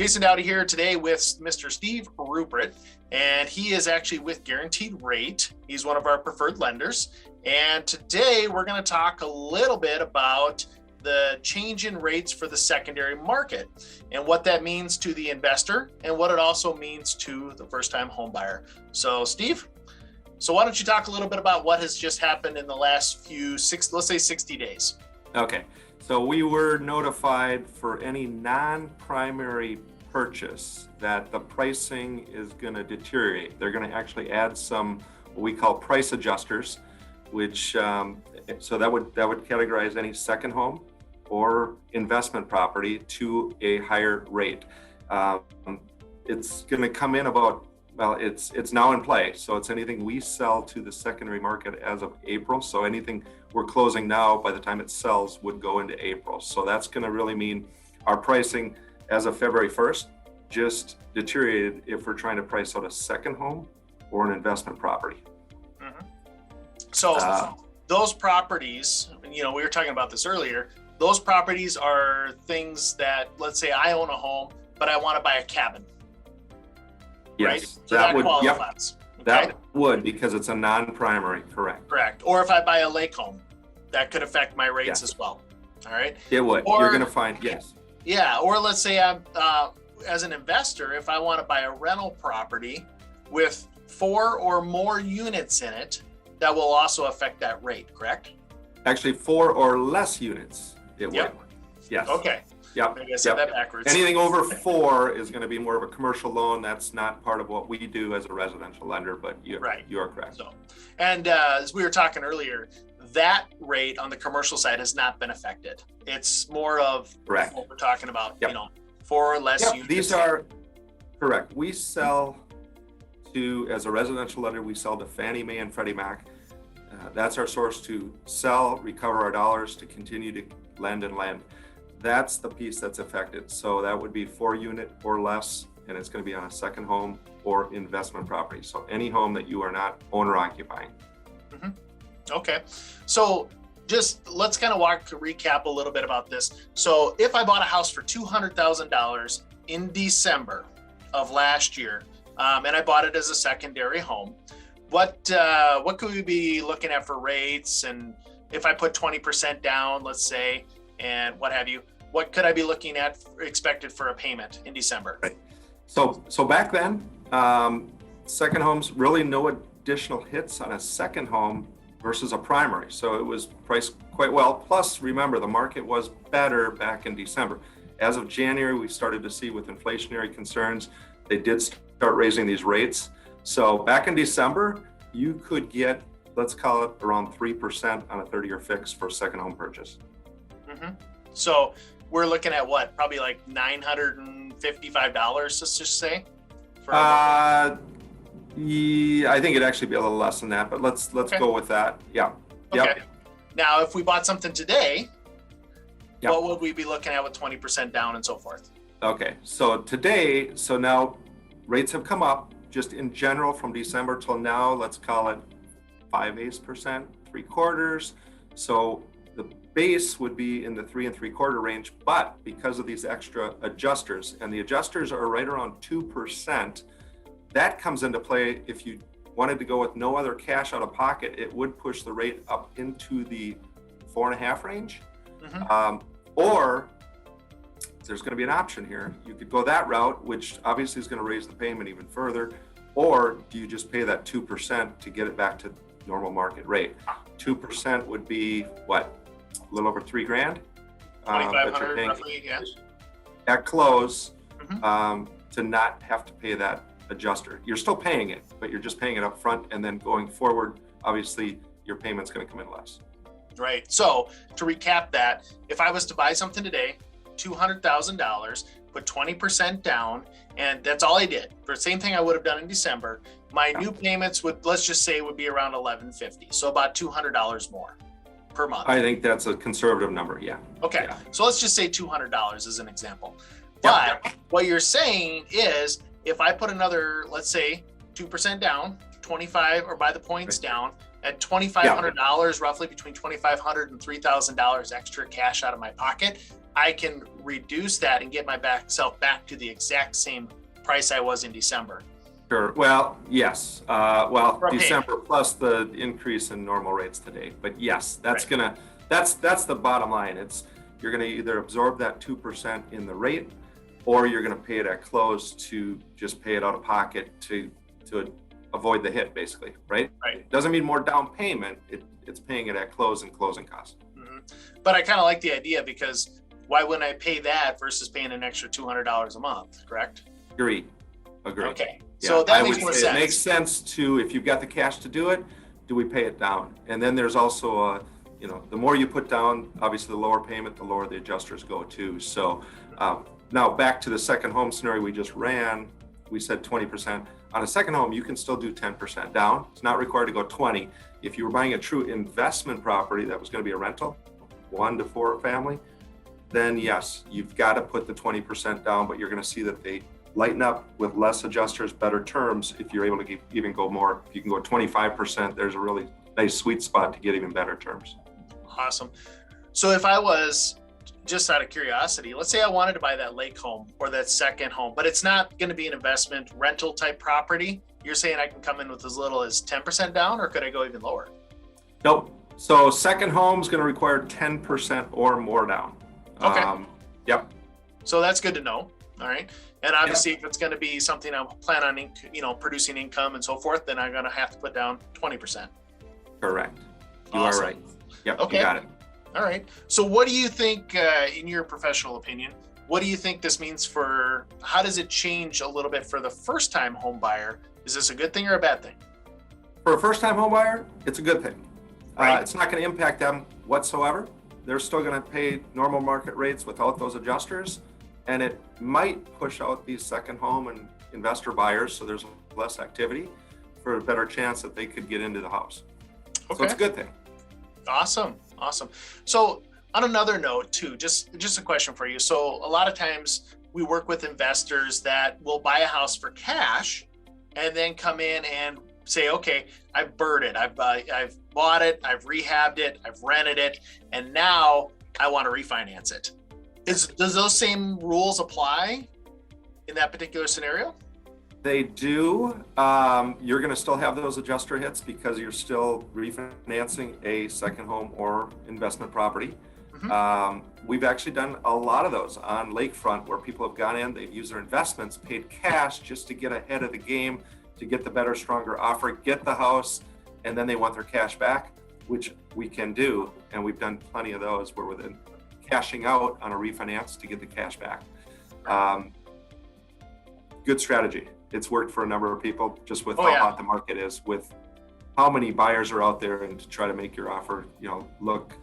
Jason Dowdy here today with Mr. Steve Rupert, and he is actually with Guaranteed Rate. He's one of our preferred lenders. And today we're going to talk a little bit about the change in rates for the secondary market and what that means to the investor and what it also means to the first-time home buyer. So Steve, why don't you talk a little bit about what has just happened in the last let's say 60 days. Okay, so we were notified for any non-primary purchase that the pricing is going to deteriorate. They're going to actually add some what we call price adjusters, which so that would categorize any second home or investment property to a higher rate. It's going to come in about, well, it's now in play. So it's anything we sell to the secondary market as of April. So anything we're closing now, by the time it sells, would go into April. So that's going to really mean our pricing as of February 1st just deteriorated if we're trying to price out a second home or an investment property. Mm-hmm. So those properties, we were talking about this earlier, those properties are things that, let's say I own a home, but I want to buy a cabin. Yes, right? So that qualifies. Yep, that would, because it's a non-primary, correct. Correct. Or if I buy a lake home, that could affect my rates as well. All right. It would. You're going to find, yes. Yeah. Or let's say I'm, as an investor, if I want to buy a rental property with 4 or more units in it, that will also affect that rate, correct? Actually, 4 or less units, it would. Yes. Okay. Yep. Maybe I said that backwards. Anything over 4 is going to be more of a commercial loan. That's not part of what we do as a residential lender, but you are correct. So, and as we were talking earlier, that rate on the commercial side has not been affected. It's more of correct. What we're talking about, 4 or less units. These are correct. We sell to, as a residential lender, we sell to Fannie Mae and Freddie Mac. That's our source to sell, recover our dollars, to continue to lend and lend. That's the piece that's affected. So that would be 4 unit or less, and it's going to be on a second home or investment property. So any home that you are not owner occupying. Mm-hmm. Okay. So just let's kind of recap a little bit about this. So if I bought a house for $200,000 in December of last year, and I bought it as a secondary home, what could we be looking at for rates? And if I put 20% down, let's say, and what have you, what could I be looking at expected for a payment in December? Right. So back then, second homes, really no additional hits on a second home versus a primary. So it was priced quite well. Plus, remember, the market was better back in December. As of January, we started to see with inflationary concerns, they did start raising these rates. So back in December, you could get, let's call it around 3% on a 30-year fix for a second home purchase. Mm-hmm. So we're looking at what? Probably like $955, let's just say? I think it'd actually be a little less than that, but let's go with that. Yeah. Okay. Yep. Now, if we bought something today, what would we be looking at with 20% down and so forth? Okay. So today, now rates have come up just in general from December till now, let's call it 5/8%, 3/4. So the base would be in the 3 3/4 range, but because of these extra adjusters, and the adjusters are right around 2%, that comes into play. If you wanted to go with no other cash out of pocket, it would push the rate up into the 4.5 range. Mm-hmm. Or there's going to be an option here. You could go that route, which obviously is going to raise the payment even further. Or do you just pay that 2% to get it back to normal market rate? 2% would be what? A little over $3,000. $2,500 roughly, yeah. At close, mm-hmm. To not have to pay that adjuster. You're still paying it, but you're just paying it up front, and then going forward, obviously, your payment's going to come in less. Right. So to recap that, if I was to buy something today, $200,000, put 20% down, and that's all I did. For the same thing I would have done in December, my new payments would, let's just say, would be around $1,150. So about $200 more per month. I think that's a conservative number, yeah. Okay. Yeah. So let's just say $200 as an example. But what you're saying is, if I put another, let's say 2% down, 25, or buy the points down at $2,500, roughly between $2,500 and $3,000 extra cash out of my pocket, I can reduce that and get myself back to the exact same price I was in December. Sure. Well, yes. Well, For a December plus the increase in normal rates today. But yes, that's Right. that's the bottom line. You're gonna either absorb that 2% in the rate, or you're gonna pay it at close to just pay it out of pocket to avoid the hit, basically, right? Right. Doesn't mean more down payment. It's paying it at close and closing costs. Mhm. But I kind of like the idea, because why wouldn't I pay that versus paying an extra $200 a month, correct? Agreed. Agreed. Okay. Yeah, So I that would makes more say sense. it makes sense to, if you've got the cash to do it, do we pay it down? And then there's also the more you put down, obviously the lower payment, the lower the adjusters go too. So now back to the second home scenario we just ran, we said 20%. On a second home, you can still do 10% down. It's not required to go 20. If you were buying a true investment property that was going to be a rental, 1 to 4 family, then yes, you've got to put the 20% down, but you're going to see that they lighten up with less adjusters, better terms. If you're able to even go more, if you can go 25%, there's a really nice sweet spot to get even better terms. Awesome. So if I was, just out of curiosity, let's say I wanted to buy that lake home or that second home, but it's not going to be an investment rental type property. You're saying I can come in with as little as 10% down, or could I go even lower? Nope. So second home is going to require 10% or more down. Okay. Yep. So that's good to know. All right. And obviously, if it's going to be something I plan on, producing income and so forth, then I'm going to have to put down 20%. Correct. You Awesome. are right. Yep. Okay. You got it. All right. So what do you think, in your professional opinion, what do you think this means for, how does it change a little bit for the first time home buyer? Is this a good thing or a bad thing? For a first-time home buyer, it's a good thing. Right. It's not going to impact them whatsoever. They're still going to pay normal market rates without those adjusters, and it might push out these second home and investor buyers, so there's less activity, for a better chance that they could get into the house. Okay. So it's a good thing. Awesome. So on another note too, just a question for you. So a lot of times we work with investors that will buy a house for cash and then come in and say, okay, I've bird it, I've bought it, I've rehabbed it, I've rented it, and now I want to refinance it. Does those same rules apply in that particular scenario? They do. You're going to still have those adjuster hits because you're still refinancing a second home or investment property. Mm-hmm. We've actually done a lot of those on Lakefront where people have gone in, they've used their investments, paid cash just to get ahead of the game, to get the better, stronger offer, get the house, and then they want their cash back, which we can do. And we've done plenty of those where we're then cashing out on a refinance to get the cash back. Good strategy. It's worked for a number of people, just with how hot the market is, with how many buyers are out there, and to try to make your offer, look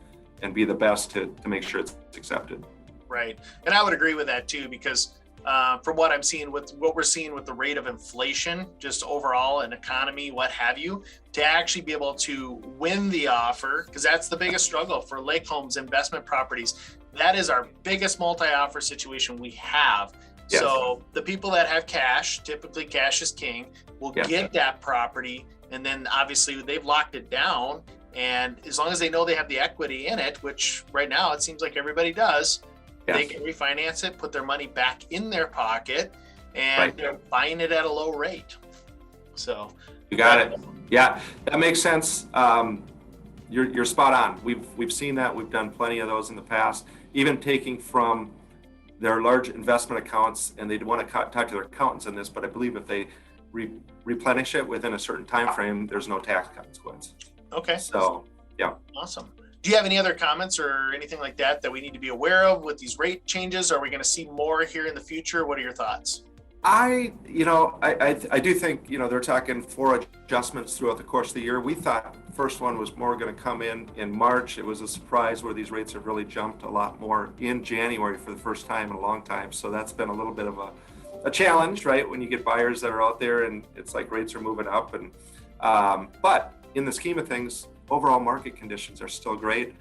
and be the best to make sure it's accepted. Right. And I would agree with that too, because from what I'm seeing, with what we're seeing with the rate of inflation, just overall and economy, what have you, to actually be able to win the offer, because that's the biggest struggle for Lake Homes investment properties. That is our biggest multi-offer situation we have. Yes. So the people that have cash, typically cash is king, will get that property, and then obviously they've locked it down. And as long as they know they have the equity in it, which right now it seems like everybody does, they can refinance it, put their money back in their pocket, and they're buying it at a low rate. So you got it. Yeah, that makes sense. You're spot on. We've seen that. We've done plenty of those in the past, even taking from their large investment accounts, and they'd want to talk to their accountants on this, but I believe if they replenish it within a certain time frame, there's no tax consequence. Okay. So, yeah. Awesome. Do you have any other comments or anything like that we need to be aware of with these rate changes? Are we going to see more here in the future? What are your thoughts? I do think, they're talking 4 adjustments throughout the course of the year. We thought first one was more going to come in March. It was a surprise where these rates have really jumped a lot more in January for the first time in a long time. So that's been a little bit of a challenge, right? When you get buyers that are out there and it's like rates are moving up. And but in the scheme of things, overall market conditions are still great.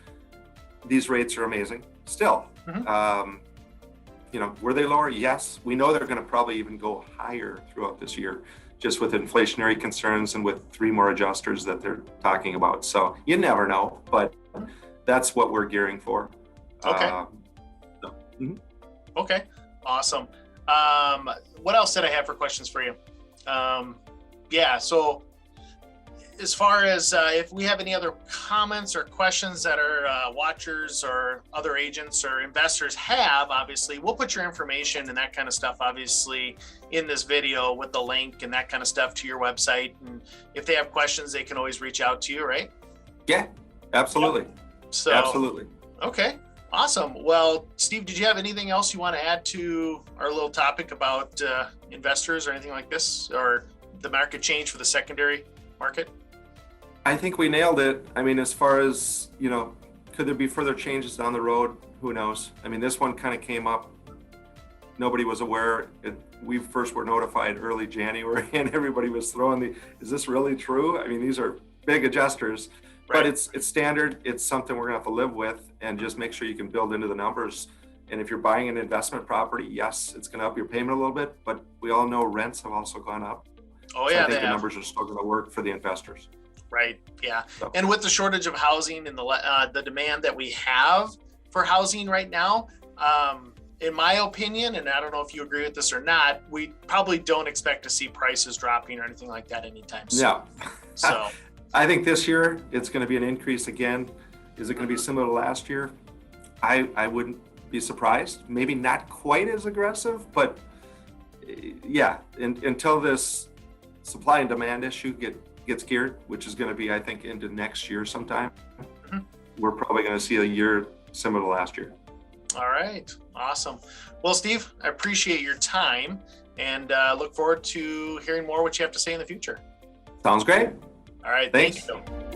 These rates are amazing still. Mm-hmm. Were they lower? Yes. We know they're going to probably even go higher throughout this year, just with inflationary concerns and with 3 more adjusters that they're talking about. So you never know, but that's what we're gearing for. Okay. Mhm. Okay, awesome. What else did I have for questions for you? Yeah, so as far as if we have any other comments or questions that our watchers or other agents or investors have, obviously, we'll put your information and that kind of stuff, obviously, in this video with the link and that kind of stuff to your website. And if they have questions, they can always reach out to you, right? Yeah, absolutely. So, Absolutely. okay, awesome. Well, Steve, did you have anything else you want to add to our little topic about investors or anything like this, or the market change for the secondary market? I think we nailed it. I mean, as far as, could there be further changes down the road? Who knows? I mean, this one kind of came up. Nobody was aware. We first were notified early January and everybody was throwing is this really true? I mean, these are big adjusters, Right. but it's standard. It's something we're gonna have to live with and just make sure you can build into the numbers. And if you're buying an investment property, yes, it's gonna up your payment a little bit, but we all know rents have also gone up. Oh So yeah, I think they the have. numbers are still gonna work for the investors. Right. Yeah. So. And with the shortage of housing and the demand that we have for housing right now, in my opinion, and I don't know if you agree with this or not, we probably don't expect to see prices dropping or anything like that anytime soon. Yeah. So I think this year it's going to be an increase again. Is it going to be similar to last year? I wouldn't be surprised. Maybe not quite as aggressive, but yeah, until this supply and demand issue gets geared, which is going to be, I think, into next year sometime, we're probably going to see a year similar to last year. all right. Awesome. Well, Steve, I appreciate your time and look forward to hearing more what you have to say in the future. Sounds great. All right. Thanks. Thank you.